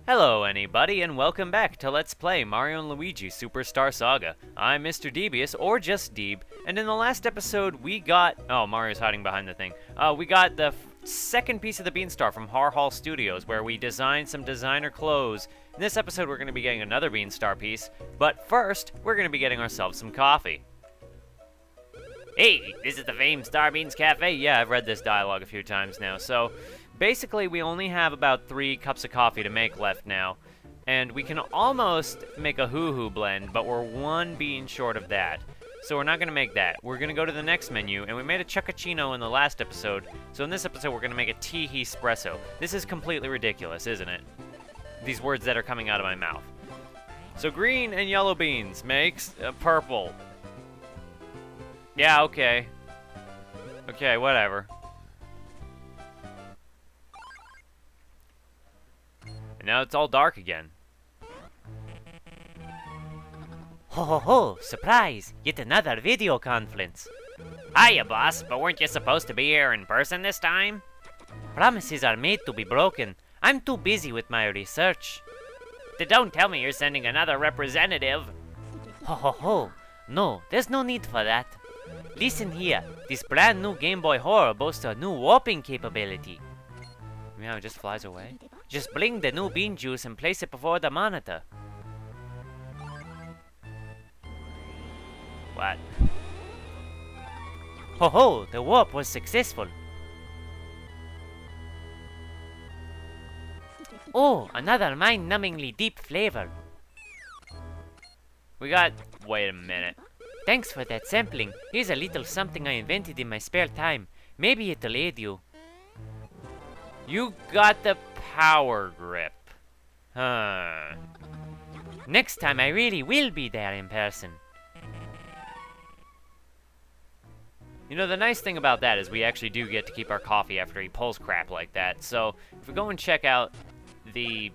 Hello anybody, and welcome back to Let's Play Mario & Luigi Superstar Saga. I'm Mr. Devious, or just Deeb, and in the last episode we got... Oh, Mario's hiding behind the thing. We got the second piece of the Beanstar from Har Hall Studios, where we designed some designer clothes. In this episode we're going to be getting another Beanstar piece, but first we're going to be getting ourselves some coffee. Hey, this is the famed Star Beans Cafe? Yeah, I've read this dialogue a few times now, so... Basically, we only have about 3 cups of coffee to make left now, and we can almost make a hoo-hoo blend, but we're 1 bean short of that. So we're not going to make that. We're going to go to the next menu, and we made a chuccuccino in the last episode, so in this episode we're going to make a tea espresso. This is completely ridiculous, isn't it? These words that are coming out of my mouth. So green and yellow beans makes purple. Yeah, okay. Okay, whatever. Now it's all dark again. Ho ho ho, surprise! Yet another video conference. Hiya, boss, but weren't you supposed to be here in person this time? Promises are made to be broken. I'm too busy with my research. Don't tell me you're sending another representative. Ho ho ho, no, there's no need for that. Listen here, this brand new Game Boy Horror boasts a new warping capability. Meow, it just flies away. Just bring the new bean juice and place it before the monitor. What? Ho ho, the warp was successful. Oh, another mind-numbingly deep flavor. We got... Wait a minute. Thanks for that sampling. Here's a little something I invented in my spare time. Maybe it'll aid you. You got the power grip. Huh. Next time I really will be there in person. You know, the nice thing about that is we actually do get to keep our coffee after he pulls crap like that. So, if we go and check out the...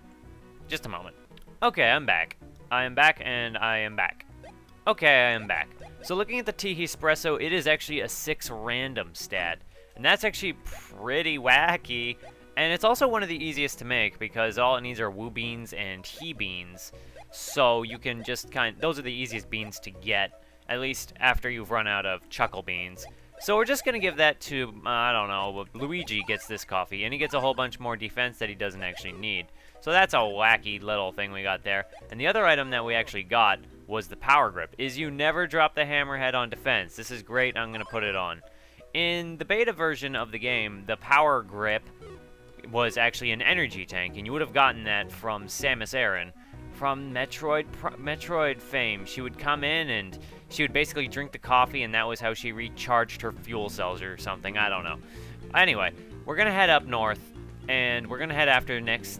Just a moment. Okay, I'm back. I am back, and I am back. Okay, I am back. So looking at the tea espresso, it is actually a 6 random stat. And that's actually pretty wacky. And it's also one of the easiest to make because all it needs are woo beans and he beans. So you can just those are the easiest beans to get, at least after you've run out of chuckle beans. So we're just going to give that to, I don't know, Luigi gets this coffee, and he gets a whole bunch more defense that he doesn't actually need. So that's a wacky little thing we got there. And the other item that we actually got was the power grip, is you never drop the hammerhead on defense. This is great, I'm going to put it on. In the beta version of the game, the power grip was actually an energy tank, and you would have gotten that from Samus Aran from Metroid fame. She would come in and she would basically drink the coffee, and that was how she recharged her fuel cells or something. I don't know. Anyway, we're gonna head up north, and we're gonna head after the next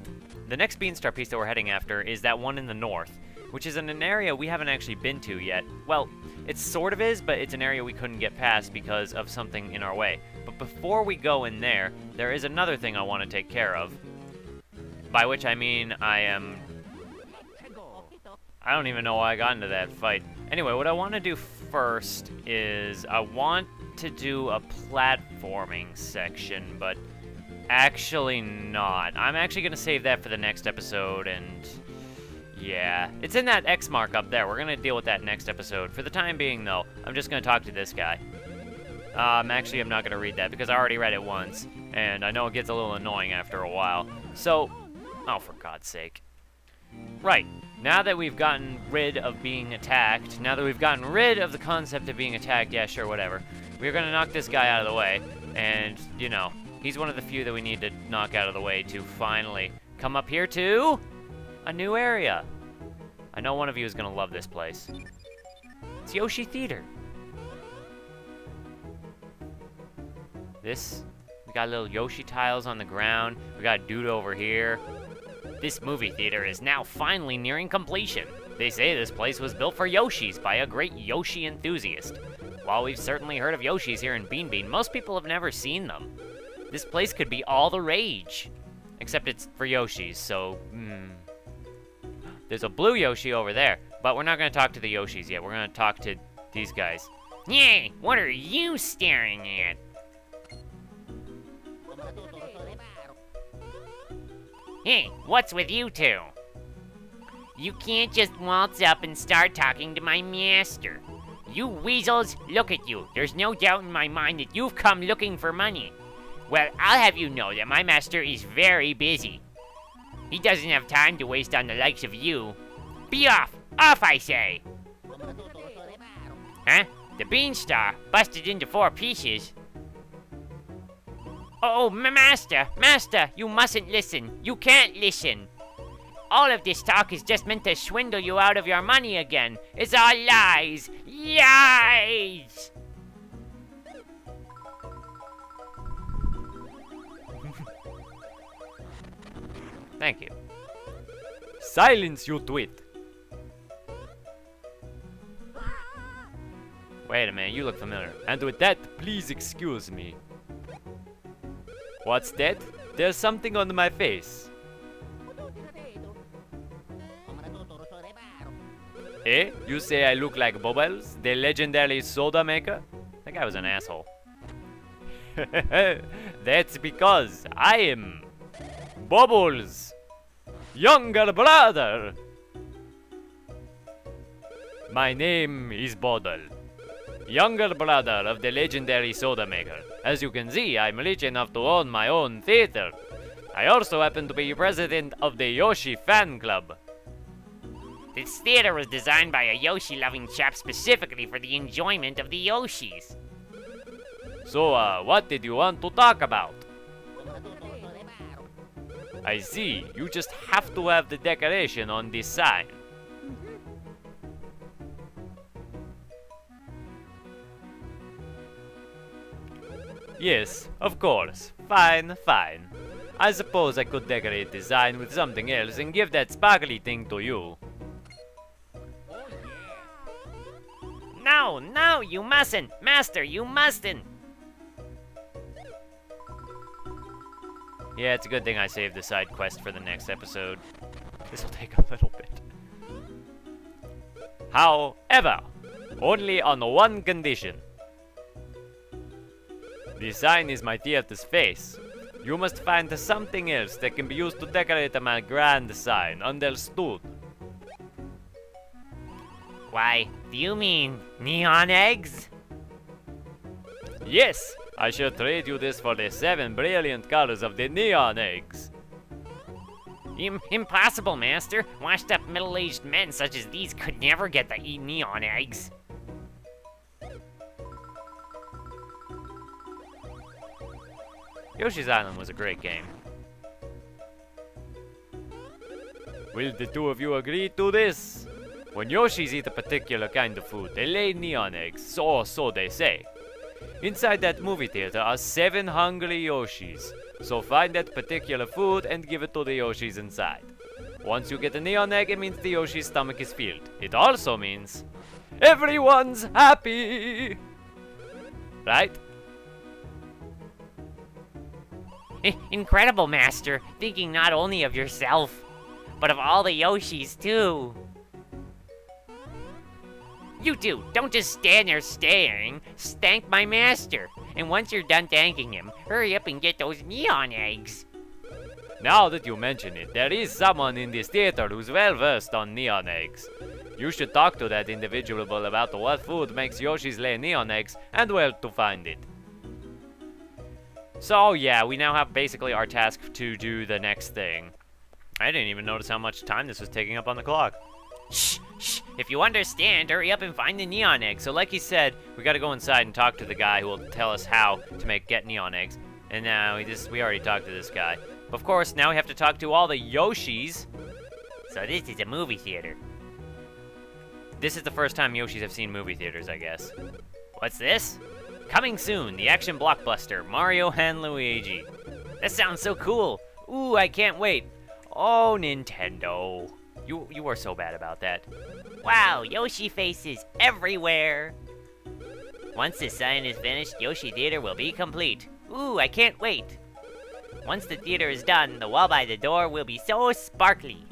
Beanstar piece that we're heading after is that one in the north, which is in an area we haven't actually been to yet. Well, it sort of is, but it's an area we couldn't get past because of something in our way. But before we go in there, there is another thing I want to take care of. By which I mean I don't even know why I got into that fight. Anyway, what I want to do first is I want to do a platforming section, but actually not. I'm actually going to save that for the next episode, and yeah. It's in that X mark up there. We're going to deal with that next episode. For the time being, though, I'm just going to talk to this guy. Actually, I'm not going to read that because I already read it once, and I know it gets a little annoying after a while. So, oh, for God's sake. Right, now that we've gotten rid of being attacked, now that we've gotten rid of the concept of being attacked, yeah, sure, whatever, we're going to knock this guy out of the way, and, you know, he's one of the few that we need to knock out of the way to finally come up here to a new area. I know one of you is going to love this place. It's Yoshi Theater. We got little Yoshi tiles on the ground. We got a dude over here. This movie theater is now finally nearing completion. They say this place was built for Yoshis by a great Yoshi enthusiast. While we've certainly heard of Yoshis here in Bean Bean, most people have never seen them. This place could be all the rage. Except it's for Yoshis, so, There's a blue Yoshi over there, but we're not going to talk to the Yoshis yet. We're going to talk to these guys. Yay! What are you staring at? Hey, what's with you two? You can't just waltz up and start talking to my master. You weasels, look at you. There's no doubt in my mind that you've come looking for money. Well, I'll have you know that my master is very busy. He doesn't have time to waste on the likes of you. Be off! Off, I say! Huh? The Beanstar busted into 4 pieces. Oh, master! Master! You mustn't listen! You can't listen! All of this talk is just meant to swindle you out of your money again. It's all lies! Lies! Thank you. Silence, you twit! Wait a minute, you look familiar. And with that, please excuse me. What's that? There's something on my face. Eh? You say I look like Bubbles, the legendary soda maker? That guy was an asshole. That's because I am Bubbles' younger brother. My name is Boddle, younger brother of the legendary soda maker. As you can see, I'm rich enough to own my own theater. I also happen to be president of the Yoshi fan club. This theater was designed by a Yoshi-loving chap specifically for the enjoyment of the Yoshis. So, what did you want to talk about? I see, you just have to have the decoration on this sign. Yes, of course. Fine, fine. I suppose I could decorate the sign with something else and give that sparkly thing to you. No, no, you mustn't! Master, you mustn't! Yeah, it's a good thing I saved the side quest for the next episode. This will take a little bit. However, only on one condition. The sign is my theater's face. You must find something else that can be used to decorate my grand sign. Understood? Why, do you mean neon eggs? Yes, I shall trade you this for the 7 brilliant colors of the neon eggs. Impossible, Master. Washed-up middle-aged men such as these could never get to eat neon eggs. Yoshi's Island was a great game. Will the two of you agree to this? When Yoshis eat a particular kind of food, they lay neon eggs, or so they say. Inside that movie theater are 7 hungry Yoshis, so find that particular food and give it to the Yoshis inside. Once you get a neon egg, it means the Yoshi's stomach is filled. It also means everyone's happy! Right? Incredible, Master. Thinking not only of yourself, but of all the Yoshis, too. You two, don't just stand there staring. Thank my master. And once you're done thanking him, hurry up and get those neon eggs. Now that you mention it, there is someone in this theater who's well versed on neon eggs. You should talk to that individual about what food makes Yoshis lay neon eggs and where to find it. So yeah, we now have basically our task to do the next thing. I didn't even notice how much time this was taking up on the clock. Shh, shh. If you understand, hurry up and find the neon egg. So like he said, we gotta go inside and talk to the guy who will tell us how to get neon eggs. And now we already talked to this guy. Of course, now we have to talk to all the Yoshis. So this is a movie theater. This is the first time Yoshis have seen movie theaters, I guess. What's this? Coming soon, the action blockbuster, Mario and Luigi. That sounds so cool. Ooh, I can't wait. Oh, Nintendo. You were so bad about that. Wow, Yoshi faces everywhere. Once the sign is finished, Yoshi Theater will be complete. Ooh, I can't wait. Once the theater is done, the wall by the door will be so sparkly.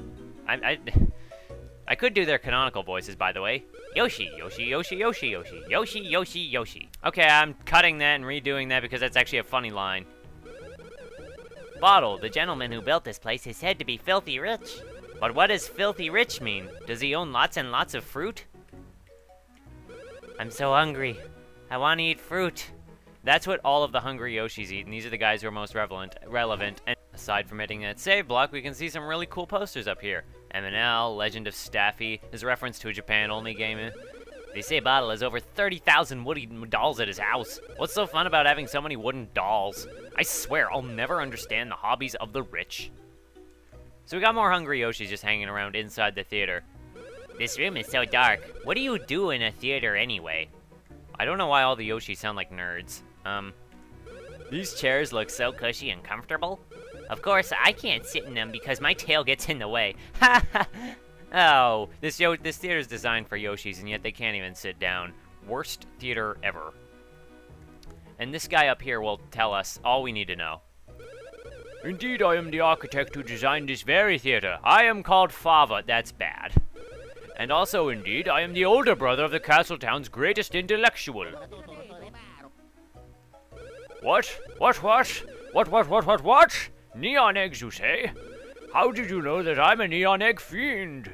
I could do their canonical voices, by the way. Yoshi, Yoshi, Yoshi, Yoshi, Yoshi, Yoshi, Yoshi, Yoshi. Okay, I'm cutting that and redoing that because that's actually a funny line. Bottle, the gentleman who built this place, is said to be filthy rich. But what does filthy rich mean? Does he own lots and lots of fruit? I'm so hungry. I want to eat fruit. That's what all of the hungry Yoshis eat, and these are the guys who are most relevant. And aside from hitting that save block, we can see some really cool posters up here. M&L, Legend of Staffy, is a reference to a Japan-only game. They say Bottle has over 30,000 wooden dolls at his house. What's so fun about having so many wooden dolls? I swear, I'll never understand the hobbies of the rich. So we got more hungry Yoshis just hanging around inside the theater. This room is so dark. What do you do in a theater anyway? I don't know why all the Yoshis sound like nerds. These chairs look so cushy and comfortable. Of course, I can't sit in them because my tail gets in the way. Ha ha! Oh, this theater's designed for Yoshis, and yet they can't even sit down. Worst theater ever. And this guy up here will tell us all we need to know. Indeed, I am the architect who designed this very theater. I am called Fava. That's bad. And also, indeed, I am the older brother of the Castletown's greatest intellectual. What? What? Neon eggs, you say? How did you know that I'm a neon egg fiend?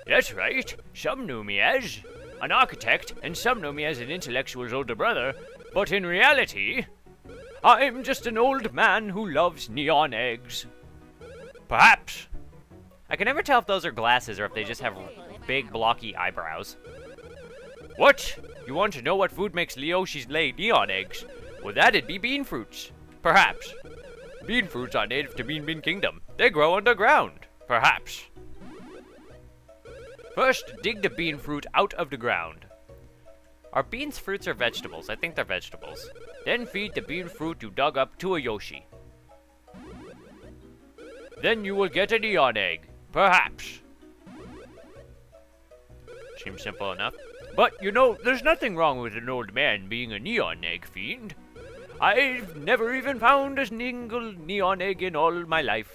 That's right. Some knew me as an architect, and some know me as an intellectual's older brother. But in reality, I'm just an old man who loves neon eggs. Perhaps. I can never tell if those are glasses or if they just have big, blocky eyebrows. What? You want to know what food makes Yoshis lay neon eggs? Well, that'd be bean fruits. Perhaps. Bean fruits are native to Bean Kingdom. They grow underground. Perhaps. First, dig the bean fruit out of the ground. Are beans fruits or vegetables? I think they're vegetables. Then feed the bean fruit you dug up to a Yoshi. Then you will get a neon egg. Perhaps. Seems simple enough. But, you know, there's nothing wrong with an old man being a neon egg fiend. I've never even found a single neon egg in all my life.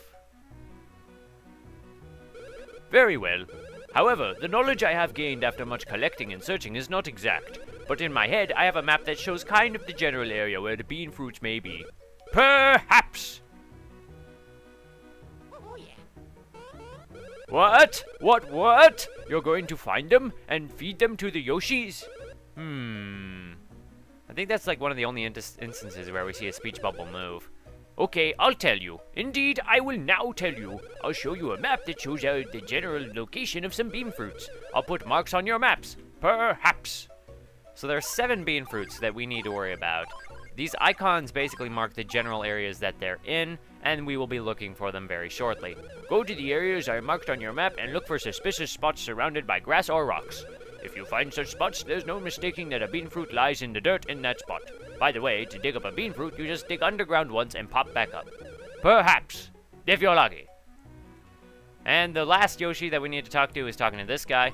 Very well. However, the knowledge I have gained after much collecting and searching is not exact. But in my head, I have a map that shows kind of the general area where the bean fruits may be. Perhaps! What? What? You're going to find them and feed them to the Yoshis? I think that's like one of the only instances where we see a speech bubble move. Okay, I'll tell you. Indeed, I will now tell you. I'll show you a map that shows the general location of some bean fruits. I'll put marks on your maps. Perhaps. So there are 7 bean fruits that we need to worry about. These icons basically mark the general areas that they're in, and we will be looking for them very shortly. Go to the areas I marked on your map and look for suspicious spots surrounded by grass or rocks. If you find such spots, there's no mistaking that a bean fruit lies in the dirt in that spot. By the way, to dig up a bean fruit, you just dig underground once and pop back up. Perhaps, if you're lucky. And the last Yoshi that we need to talk to is talking to this guy.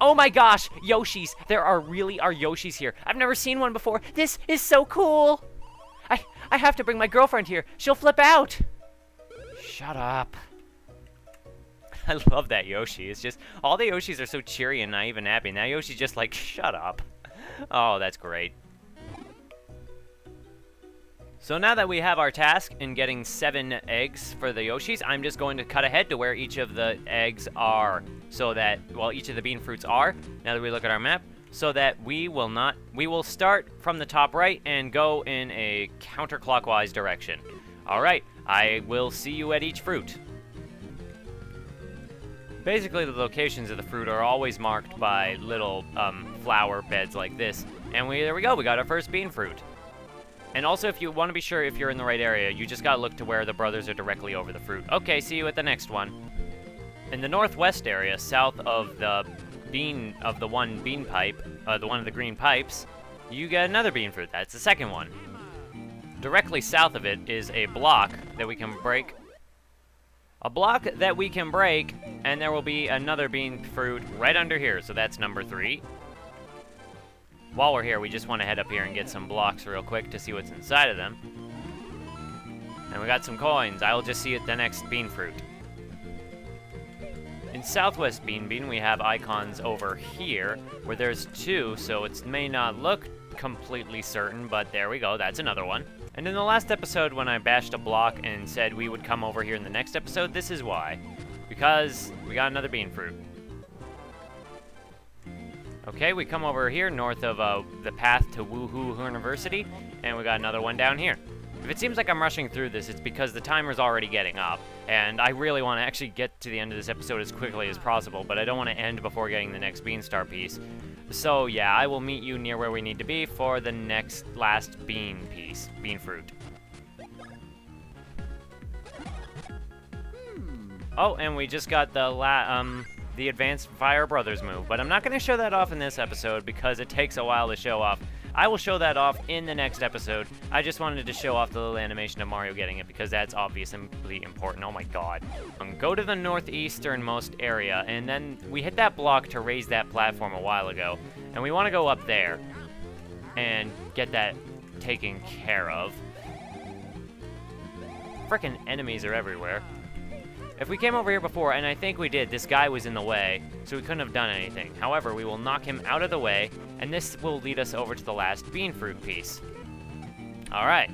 Oh my gosh, Yoshis! There are Yoshis here. I've never seen one before. This is so cool! I have to bring my girlfriend here. She'll flip out! Shut up. I love that Yoshi. It's just, all the Yoshis are so cheery and naive and happy. Now Yoshi's just like, shut up. Oh, that's great. So now that we have our task in getting 7 eggs for the Yoshis, I'm just going to cut ahead to where each of the eggs are. So that, well, each of the bean fruits are, now that we look at our map, so that we will start from the top right and go in a counterclockwise direction. Alright, I will see you at each fruit. Basically, the locations of the fruit are always marked by little flower beds like this. And there we go, we got our first bean fruit. And also, if you want to be sure if you're in the right area, you just gotta look to where the brothers are directly over the fruit. Okay, see you at the next one. In the northwest area, south of the one bean pipe, the one of the green pipes, you get another bean fruit. That's the second one. Directly south of it is a block that we can break. And there will be another bean fruit right under here, so that's number 3. While we're here, we just want to head up here and get some blocks real quick to see what's inside of them. And we got some coins. I'll just see at the next bean fruit. In Southwest Bean, we have icons over here, where there's 2, so it may not look completely certain, but there we go, that's another one. And in the last episode, when I bashed a block and said we would come over here in the next episode, this is why. Because we got another bean fruit. Okay, we come over here north of the path to Woohoo University, and we got another one down here. If it seems like I'm rushing through this, it's because the timer's already getting up, and I really want to actually get to the end of this episode as quickly as possible, but I don't want to end before getting the next Beanstar Piece. So yeah, I will meet you near where we need to be for the last bean fruit. Oh, and we just got the advanced Fire Brothers move, but I'm not going to show that off in this episode because it takes a while to show off. I will show that off in the next episode. I just wanted to show off the little animation of Mario getting it because that's obviously important. Oh my god. Go to the northeasternmost area, and then we hit that block to raise that platform a while ago, and we want to go up there and get that taken care of. Frickin' enemies are everywhere. If we came over here before, and I think we did, this guy was in the way, so we couldn't have done anything. However, we will knock him out of the way, and this will lead us over to the last bean fruit piece. Alright.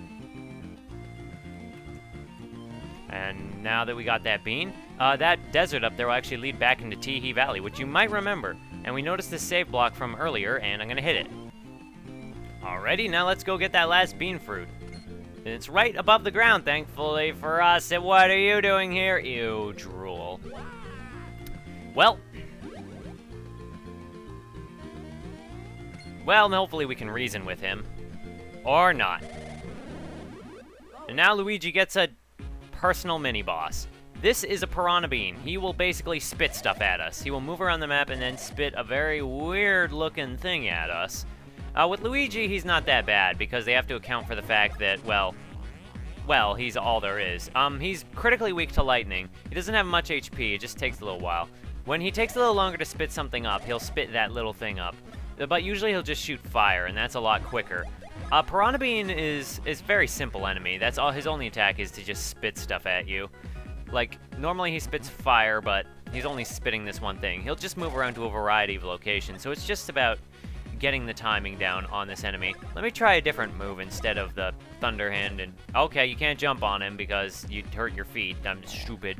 And now that we got that bean, that desert up there will actually lead back into Teehee Valley, which you might remember. And we noticed this save block from earlier, and I'm gonna hit it. Alrighty, now let's go get that last bean fruit. And it's right above the ground, thankfully for us. And what are you doing here? Ew, drool. Well, hopefully we can reason with him. Or not. And now Luigi gets a personal mini-boss. This is a piranha bean. He will basically spit stuff at us. He will move around the map and then spit a very weird-looking thing at us. With Luigi, he's not that bad, because they have to account for the fact that, well, he's all there is. He's critically weak to lightning. He doesn't have much HP, it just takes a little while. When he takes a little longer to spit something up, he'll spit that little thing up. But usually he'll just shoot fire, and that's a lot quicker. Piranha Bean is very simple enemy. That's all. His only attack is to just spit stuff at you. Like, normally he spits fire, but he's only spitting this one thing. He'll just move around to a variety of locations, so it's just about getting the timing down on this enemy. Let me try a different move instead of the Thunder Hand, and okay, you can't jump on him because you'd hurt your feet. I'm stupid.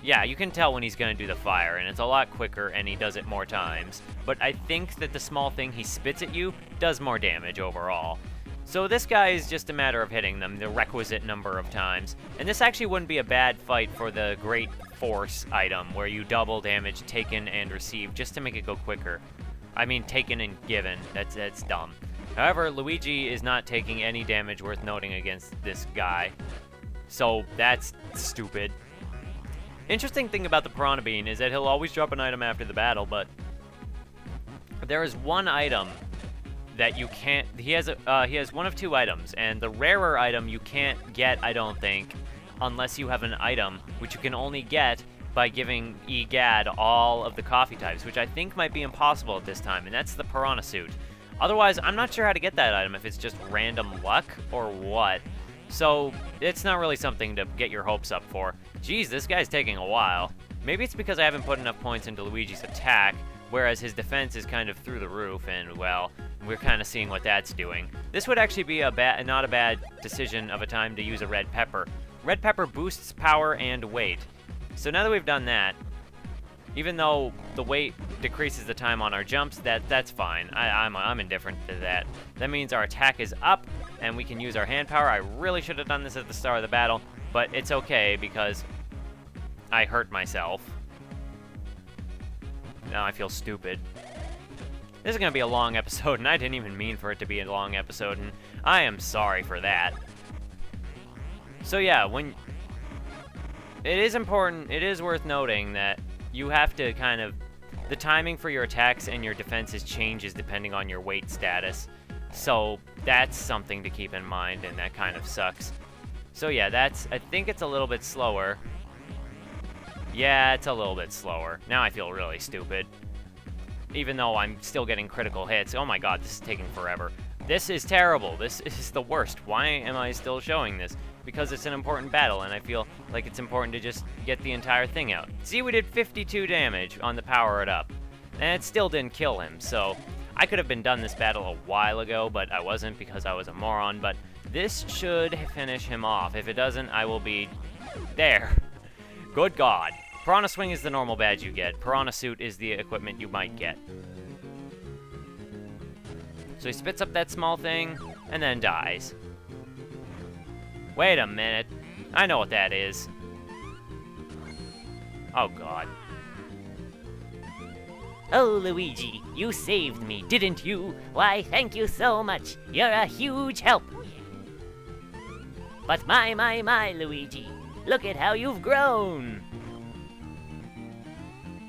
Yeah, you can tell when he's gonna do the fire, and it's a lot quicker, and he does it more times. But I think that the small thing he spits at you does more damage overall. So this guy is just a matter of hitting them the requisite number of times. And this actually wouldn't be a bad fight for the Great Force item, where you double damage taken and received just to make it go quicker. I mean, taken and given. That's dumb. However, Luigi is not taking any damage worth noting against this guy. So that's stupid. Interesting thing about the Piranha Bean is that he'll always drop an item after the battle, but there is one item that you can't... He has one of two items, and the rarer item you can't get, I don't think, unless you have an item, which you can only get by giving Egad all of the coffee types, which I think might be impossible at this time, and that's the Piranha Suit. Otherwise, I'm not sure how to get that item, if it's just random luck or what. So, it's not really something to get your hopes up for. Geez, this guy's taking a while. Maybe it's because I haven't put enough points into Luigi's attack, whereas his defense is kind of through the roof, and, well, we're kind of seeing what that's doing. This would actually be not a bad decision of a time to use a red pepper. Red pepper boosts power and weight. So now that we've done that, even though the weight decreases the time on our jumps, that's fine. I'm indifferent to that. That means our attack is up, and we can use our hand power. I really should have done this at the start of the battle, but it's okay because I hurt myself. Now I feel stupid. This is going to be a long episode, and I didn't even mean for it to be a long episode, and I am sorry for that. So yeah, it is important, it is worth noting that you have to kind of... The timing for your attacks and your defenses changes depending on your weight status. So that's something to keep in mind, and that kind of sucks. So yeah, I think it's a little bit slower. Yeah, it's a little bit slower. Now I feel really stupid. Even though I'm still getting critical hits. Oh my god, this is taking forever. This is terrible. This is the worst. Why am I still showing this? Because it's an important battle, and I feel like it's important to just get the entire thing out. See, we did 52 damage on the Power It Up, and it still didn't kill him, so I could have been done this battle a while ago, but I wasn't because I was a moron, but This should finish him off. If it doesn't, I will be... There. Good God. Piranha Swing is the normal badge you get. Piranha Suit is the equipment you might get. So he spits up that small thing, and then dies. Wait a minute. I know what that is. Oh, God. Oh, Luigi, you saved me, didn't you? Why, thank you so much. You're a huge help. But my, Luigi, look at how you've grown.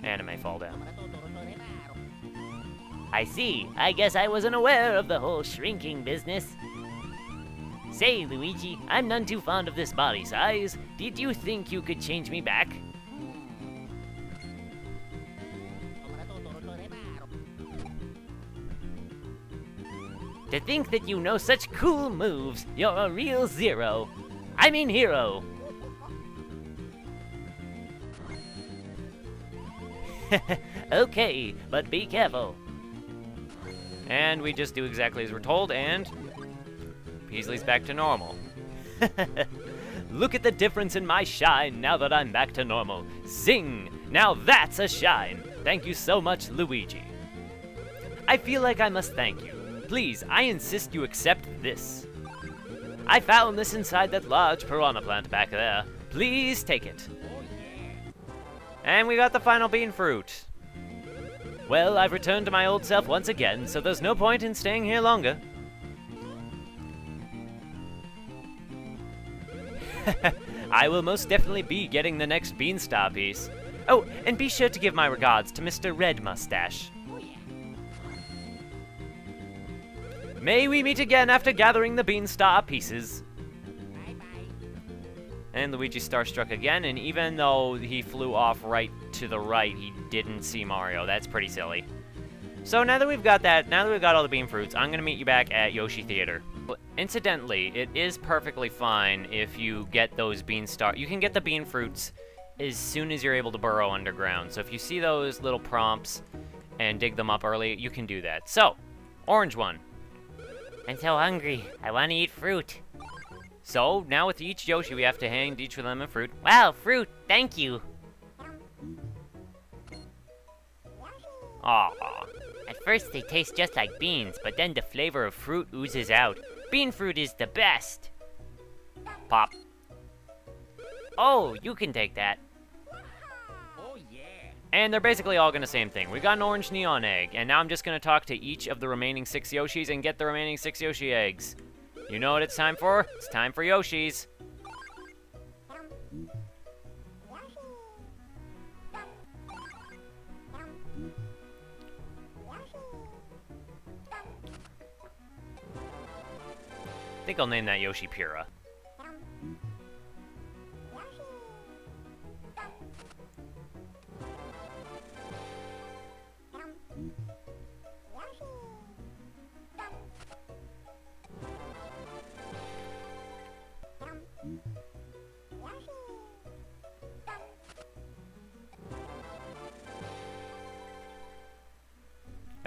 Anime fall down. I see. I guess I wasn't aware of the whole shrinking business. Say, Luigi, I'm none too fond of this body size. Did you think you could change me back? To think that you know such cool moves, you're a real zero. I mean hero. Okay, but be careful. And we just do exactly as we're told, and Peasley's back to normal. Look at the difference in my shine now that I'm back to normal. Zing! Now that's a shine. Thank you so much, Luigi. I feel like I must thank you. Please, I insist you accept this. I found this inside that large piranha plant back there. Please take it. And we got the final bean fruit. Well, I've returned to my old self once again, so there's no point in staying here longer. I will most definitely be getting the next Beanstar Piece. Oh, and be sure to give my regards to Mr. Red Mustache. May we meet again after gathering the Beanstar Pieces. And Luigi's starstruck again, and even though he flew off right to the right, he didn't see Mario. That's pretty silly. So now that we've got that, now that we've got all the bean fruits, I'm going to meet you back at Yoshi Theater. Incidentally, it is perfectly fine if you get those Beanstar... You can get the bean fruits as soon as you're able to burrow underground. So if you see those little prompts and dig them up early, you can do that. So, orange one. I'm so hungry. I want to eat fruit. So, now with each Yoshi, we have to hand each of them a fruit. Wow, fruit. Thank you. Aw. At first, they taste just like beans, but then the flavor of fruit oozes out. Bean fruit is the best. Pop. Oh, you can take that. And they're basically all going to same thing. We got an orange neon egg, and now I'm just going to talk to each of the remaining 6 Yoshis and get the remaining 6 Yoshi eggs. You know what it's time for? It's time for Yoshis. I think I'll name that Yoshi Pura.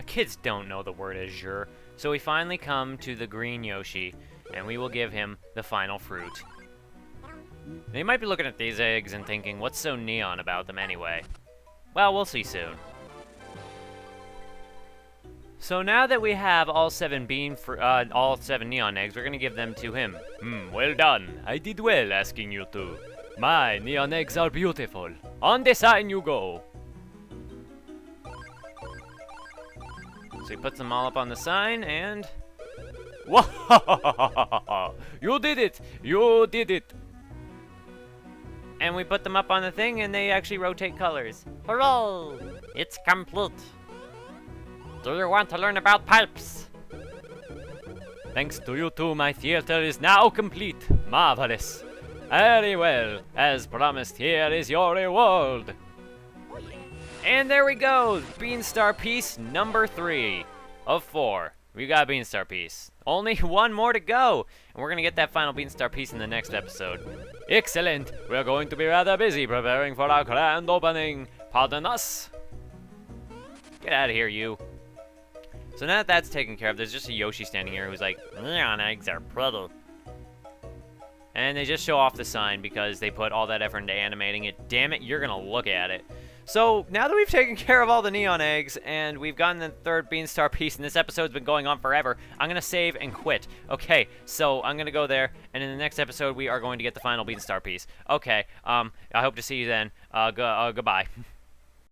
Kids don't know the word azure, so we finally come to the green Yoshi, and we will give him the final fruit. They might be looking at these eggs and thinking, what's so neon about them anyway? Well, we'll see soon. So now that we have all 7 all 7 neon eggs, we're gonna give them to him. Well done. I did well asking you to. My neon eggs are beautiful. On the sign you go. So he puts them all up on the sign, and... Whoa! You did it! You did it! And we put them up on the thing, and they actually rotate colors. Hurrah! It's complete. Do you want to learn about pipes? Thanks to you two, my theater is now complete. Marvelous. Very well. As promised, here is your reward. And there we go, Beanstar Piece number 3 of 4. We got a Beanstar Piece. Only one more to go, and we're gonna get that final Beanstar Piece in the next episode. Excellent. We're going to be rather busy preparing for our grand opening. Pardon us. Get out of here, you. So now that that's taken care of, there's just a Yoshi standing here who's like, neon eggs are pretty. And they just show off the sign because they put all that effort into animating it. Damn it, you're gonna look at it. So, now that we've taken care of all the neon eggs, and we've gotten the third Beanstar piece, and this episode's been going on forever, I'm gonna save and quit. Okay, so I'm gonna go there, and in the next episode, we are going to get the final Beanstar piece. Okay, I hope to see you then. Goodbye.